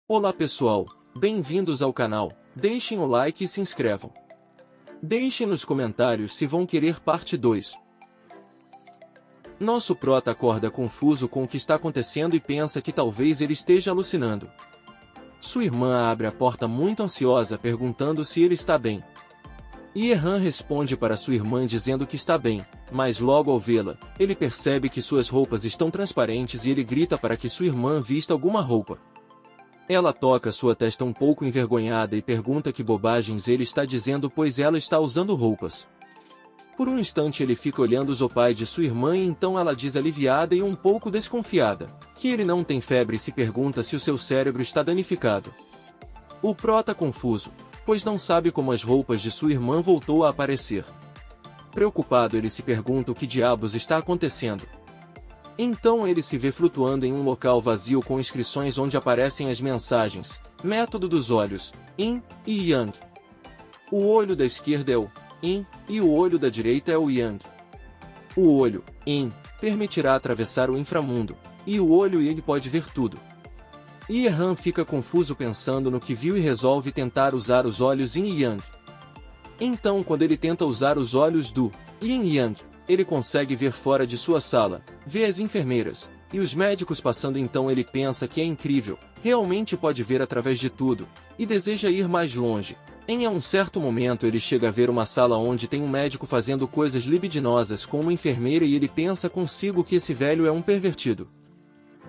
Olá pessoal, bem-vindos ao canal, deixem o like e se inscrevam. Deixem nos comentários se vão querer parte 2. Nosso prota acorda confuso com o que está acontecendo e pensa que talvez ele esteja alucinando. Sua irmã abre a porta muito ansiosa perguntando se ele está bem. Erhan responde para sua irmã dizendo que está bem, mas logo ao vê-la, ele percebe que suas roupas estão transparentes e ele grita para que sua irmã vista alguma roupa. Ela toca sua testa um pouco envergonhada e pergunta que bobagens ele está dizendo pois ela está usando roupas. Por um instante ele fica olhando o pai de sua irmã e então ela diz aliviada e um pouco desconfiada, que ele não tem febre e se pergunta se o seu cérebro está danificado. O prota confuso, pois não sabe como as roupas de sua irmã voltou a aparecer. Preocupado ele se pergunta o que diabos está acontecendo. Então ele se vê flutuando em um local vazio com inscrições onde aparecem as mensagens: Método dos olhos, Yin e Yang. O olho da esquerda é o Yin e o olho da direita é o Yang. O olho Yin permitirá atravessar o inframundo, e o olho Yang pode ver tudo. Erhan fica confuso pensando no que viu e resolve tentar usar os olhos Yin e Yang. Então quando ele tenta usar os olhos do Yin e Yang, ele consegue ver fora de sua sala, vê as enfermeiras e os médicos passando. Então ele pensa que é incrível, realmente pode ver através de tudo, e deseja ir mais longe. Em um certo momento ele chega a ver uma sala onde tem um médico fazendo coisas libidinosas com uma enfermeira e ele pensa consigo que esse velho é um pervertido.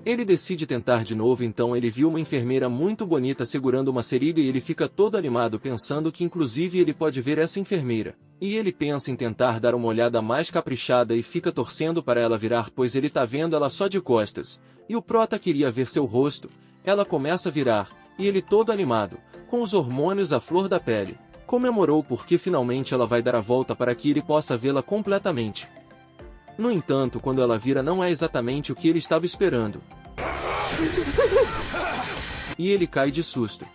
Ele decide tentar de novo, então ele viu uma enfermeira muito bonita segurando uma seringa e ele fica todo animado pensando que inclusive ele pode ver essa enfermeira. E ele pensa em tentar dar uma olhada mais caprichada e fica torcendo para ela virar pois ele tá vendo ela só de costas. E o prota queria ver seu rosto. Ela começa a virar, e ele todo animado, com os hormônios à flor da pele, comemorou porque finalmente ela vai dar a volta para que ele possa vê-la completamente. No entanto, quando ela vira não é exatamente o que ele estava esperando. E ele cai de susto.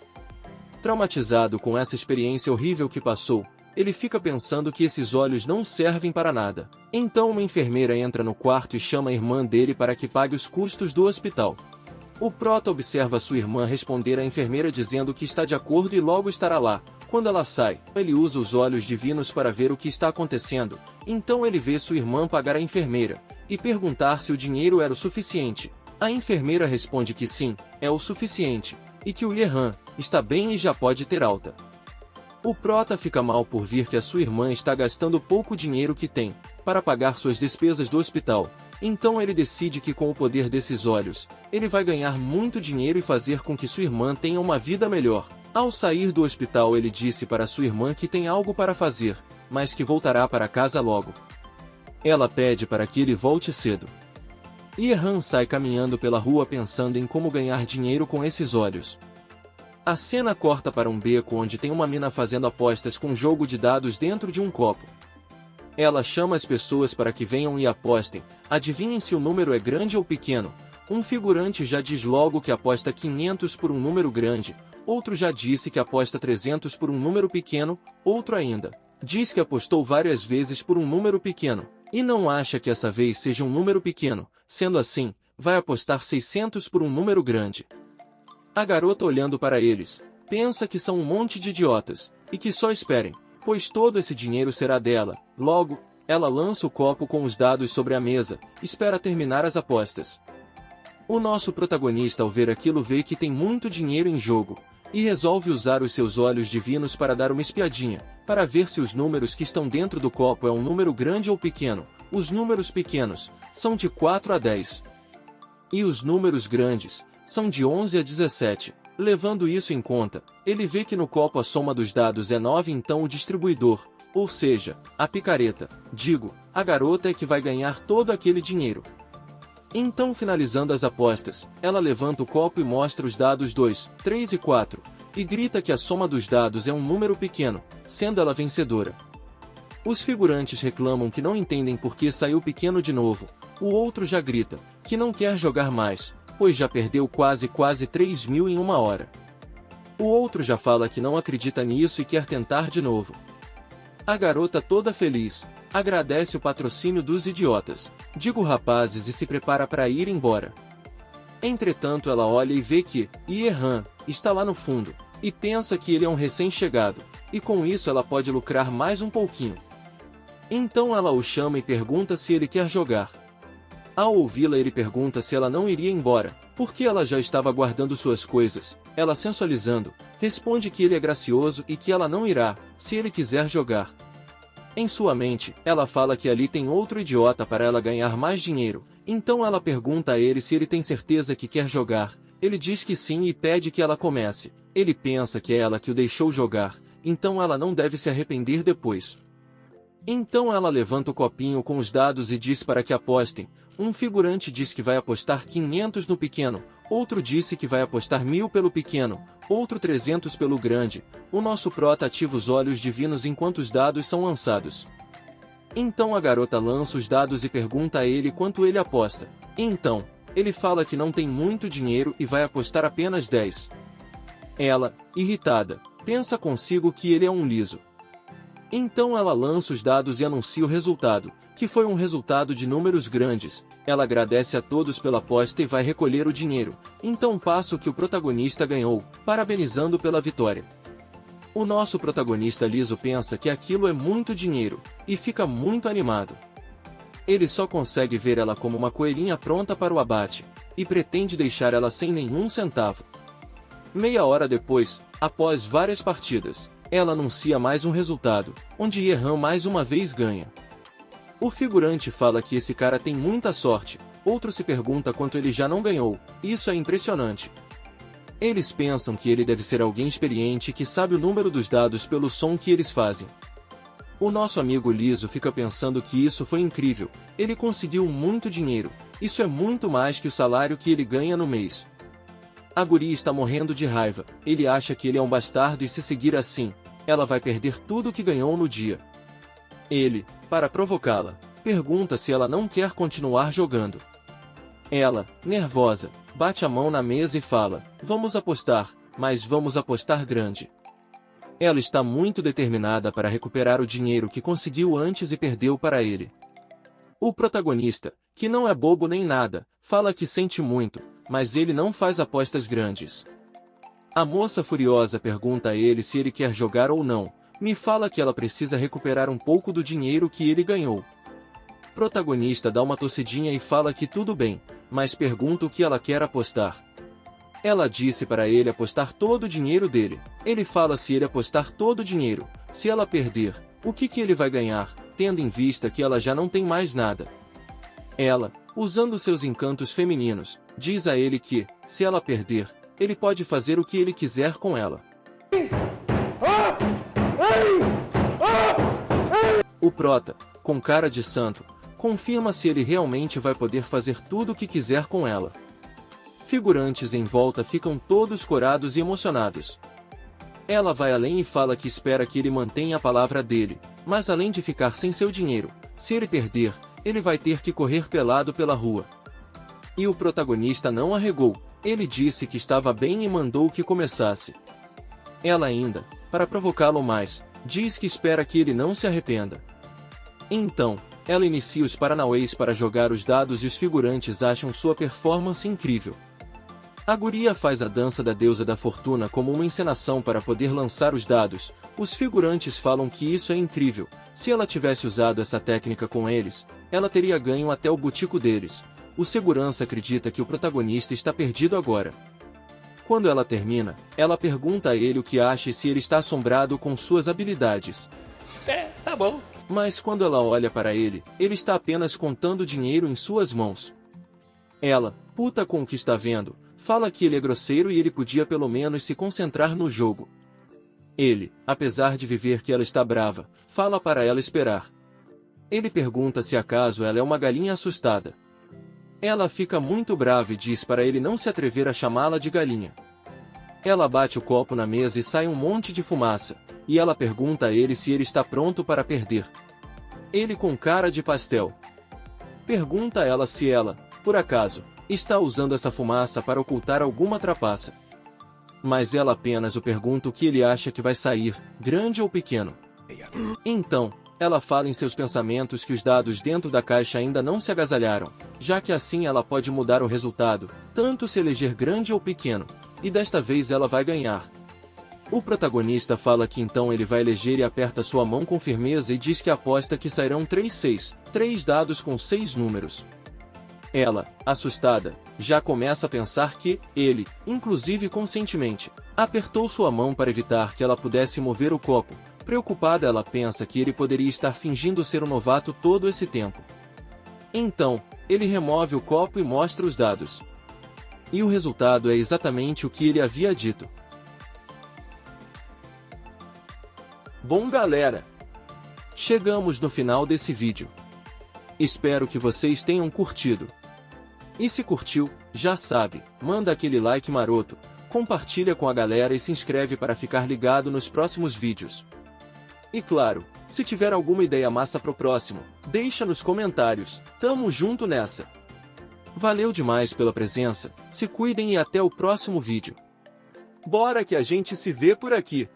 Traumatizado com essa experiência horrível que passou, ele fica pensando que esses olhos não servem para nada. Então uma enfermeira entra no quarto e chama a irmã dele para que pague os custos do hospital. O prota observa sua irmã responder à enfermeira dizendo que está de acordo e logo estará lá. Quando ela sai, ele usa os olhos divinos para ver o que está acontecendo. Então ele vê sua irmã pagar a enfermeira e perguntar se o dinheiro era o suficiente. A enfermeira responde que sim, é o suficiente, e que o Erhan está bem e já pode ter alta. O prota fica mal por ver que a sua irmã está gastando pouco dinheiro que tem para pagar suas despesas do hospital. Então ele decide que com o poder desses olhos, ele vai ganhar muito dinheiro e fazer com que sua irmã tenha uma vida melhor. Ao sair do hospital ele disse para sua irmã que tem algo para fazer, mas que voltará para casa logo. Ela pede para que ele volte cedo. Erhan sai caminhando pela rua pensando em como ganhar dinheiro com esses olhos. A cena corta para um beco onde tem uma mina fazendo apostas com um jogo de dados dentro de um copo. Ela chama as pessoas para que venham e apostem, adivinhem se o número é grande ou pequeno. Um figurante já diz logo que aposta 500 por um número grande, outro já disse que aposta 300 por um número pequeno, outro ainda diz que apostou várias vezes por um número pequeno, e não acha que essa vez seja um número pequeno, sendo assim, vai apostar 600 por um número grande. A garota olhando para eles, pensa que são um monte de idiotas, e que só esperem, pois todo esse dinheiro será dela. Logo, ela lança o copo com os dados sobre a mesa, espera terminar as apostas. O nosso protagonista ao ver aquilo vê que tem muito dinheiro em jogo, e resolve usar os seus olhos divinos para dar uma espiadinha, para ver se os números que estão dentro do copo é um número grande ou pequeno. Os números pequenos são de 4 a 10. E os números grandes são de 11 a 17. Levando isso em conta, ele vê que no copo a soma dos dados é 9, então o distribuidor, ou seja, a picareta, a garota é que vai ganhar todo aquele dinheiro. Então finalizando as apostas, ela levanta o copo e mostra os dados 2, 3 e 4, e grita que a soma dos dados é um número pequeno, sendo ela vencedora. Os figurantes reclamam que não entendem por que saiu pequeno de novo, o outro já grita que não quer jogar mais, pois já perdeu quase 3.000 em uma hora. O outro já fala que não acredita nisso e quer tentar de novo. A garota toda feliz, agradece o patrocínio dos idiotas, rapazes e se prepara para ir embora. Entretanto ela olha e vê que Yerhan está lá no fundo, e pensa que ele é um recém-chegado, e com isso ela pode lucrar mais um pouquinho. Então ela o chama e pergunta se ele quer jogar. Ao ouvi-la ele pergunta se ela não iria embora, porque ela já estava guardando suas coisas. Ela, sensualizando, responde que ele é gracioso e que ela não irá, se ele quiser jogar. Em sua mente, ela fala que ali tem outro idiota para ela ganhar mais dinheiro, então ela pergunta a ele se ele tem certeza que quer jogar. Ele diz que sim e pede que ela comece. Ele pensa que é ela que o deixou jogar, então ela não deve se arrepender depois. Então ela levanta o copinho com os dados e diz para que apostem. Um figurante diz que vai apostar 500 no pequeno, outro disse que vai apostar 1000 pelo pequeno, outro 300 pelo grande. O nosso prota ativa os olhos divinos enquanto os dados são lançados. Então a garota lança os dados e pergunta a ele quanto ele aposta. Então, ele fala que não tem muito dinheiro e vai apostar apenas 10. Ela, irritada, pensa consigo que ele é um liso. Então ela lança os dados e anuncia o resultado, que foi um resultado de números grandes. Ela agradece a todos pela aposta e vai recolher o dinheiro. Então passa o que o protagonista ganhou, parabenizando pela vitória. O nosso protagonista liso pensa que aquilo é muito dinheiro, e fica muito animado. Ele só consegue ver ela como uma coelhinha pronta para o abate, e pretende deixar ela sem nenhum centavo. Meia hora depois, após várias partidas, ela anuncia mais um resultado, onde Yerhan mais uma vez ganha. O figurante fala que esse cara tem muita sorte, outro se pergunta quanto ele já não ganhou. Isso é impressionante. Eles pensam que ele deve ser alguém experiente que sabe o número dos dados pelo som que eles fazem. O nosso amigo liso fica pensando que isso foi incrível, ele conseguiu muito dinheiro, isso é muito mais que o salário que ele ganha no mês. A guria está morrendo de raiva, ele acha que ele é um bastardo e se seguir assim, ela vai perder tudo que ganhou no dia. Ele, para provocá-la, pergunta se ela não quer continuar jogando. Ela, nervosa, bate a mão na mesa e fala, vamos apostar, mas vamos apostar grande. Ela está muito determinada para recuperar o dinheiro que conseguiu antes e perdeu para ele. O protagonista, que não é bobo nem nada, fala que sente muito, mas ele não faz apostas grandes. A moça furiosa pergunta a ele se ele quer jogar ou não, me fala que ela precisa recuperar um pouco do dinheiro que ele ganhou. O protagonista dá uma tossidinha e fala que tudo bem, mas pergunta o que ela quer apostar. Ela disse para ele apostar todo o dinheiro dele. Ele fala se ele apostar todo o dinheiro, se ela perder, o que ele vai ganhar, tendo em vista que ela já não tem mais nada. Ela, usando seus encantos femininos, diz a ele que, se ela perder, ele pode fazer o que ele quiser com ela. O prota, com cara de santo, confirma se ele realmente vai poder fazer tudo o que quiser com ela. Figurantes em volta ficam todos corados e emocionados. Ela vai além e fala que espera que ele mantenha a palavra dele, mas além de ficar sem seu dinheiro, se ele perder, ele vai ter que correr pelado pela rua. E o protagonista não arregou, ele disse que estava bem e mandou que começasse. Ela ainda, para provocá-lo mais, diz que espera que ele não se arrependa. Então, ela inicia os paranauês para jogar os dados e os figurantes acham sua performance incrível. A guria faz a dança da deusa da fortuna como uma encenação para poder lançar os dados. Os figurantes falam que isso é incrível. Se ela tivesse usado essa técnica com eles, ela teria ganho até o butico deles. O segurança acredita que o protagonista está perdido agora. Quando ela termina, ela pergunta a ele o que acha e se ele está assombrado com suas habilidades. Tá bom. Mas quando ela olha para ele, ele está apenas contando dinheiro em suas mãos. Ela, puta com o que está vendo, fala que ele é grosseiro e ele podia pelo menos se concentrar no jogo. Ele, apesar de viver que ela está brava, fala para ela esperar. Ele pergunta se acaso ela é uma galinha assustada. Ela fica muito brava e diz para ele não se atrever a chamá-la de galinha. Ela bate o copo na mesa e sai um monte de fumaça, e ela pergunta a ele se ele está pronto para perder. Ele com cara de pastel. Pergunta a ela se ela, por acaso, está usando essa fumaça para ocultar alguma trapaça. Mas ela apenas o pergunta o que ele acha que vai sair, grande ou pequeno. Então, ela fala em seus pensamentos que os dados dentro da caixa ainda não se agasalharam. já que assim ela pode mudar o resultado, tanto se eleger grande ou pequeno, e desta vez ela vai ganhar. O protagonista fala que então ele vai eleger e aperta sua mão com firmeza e diz que aposta que sairão 3 dados com 6 números. Ela, assustada, já começa a pensar que ele, inclusive conscientemente, apertou sua mão para evitar que ela pudesse mover o copo. Preocupada, ela pensa que ele poderia estar fingindo ser um novato todo esse tempo. Então, ele remove o copo e mostra os dados. E o resultado é exatamente o que ele havia dito. Bom, galera, chegamos no final desse vídeo. Espero que vocês tenham curtido. E se curtiu, já sabe, manda aquele like maroto, compartilha com a galera e se inscreve para ficar ligado nos próximos vídeos. E claro, se tiver alguma ideia massa pro próximo, deixa nos comentários. Tamo junto nessa. Valeu demais pela presença, se cuidem e até o próximo vídeo. Bora que a gente se vê por aqui!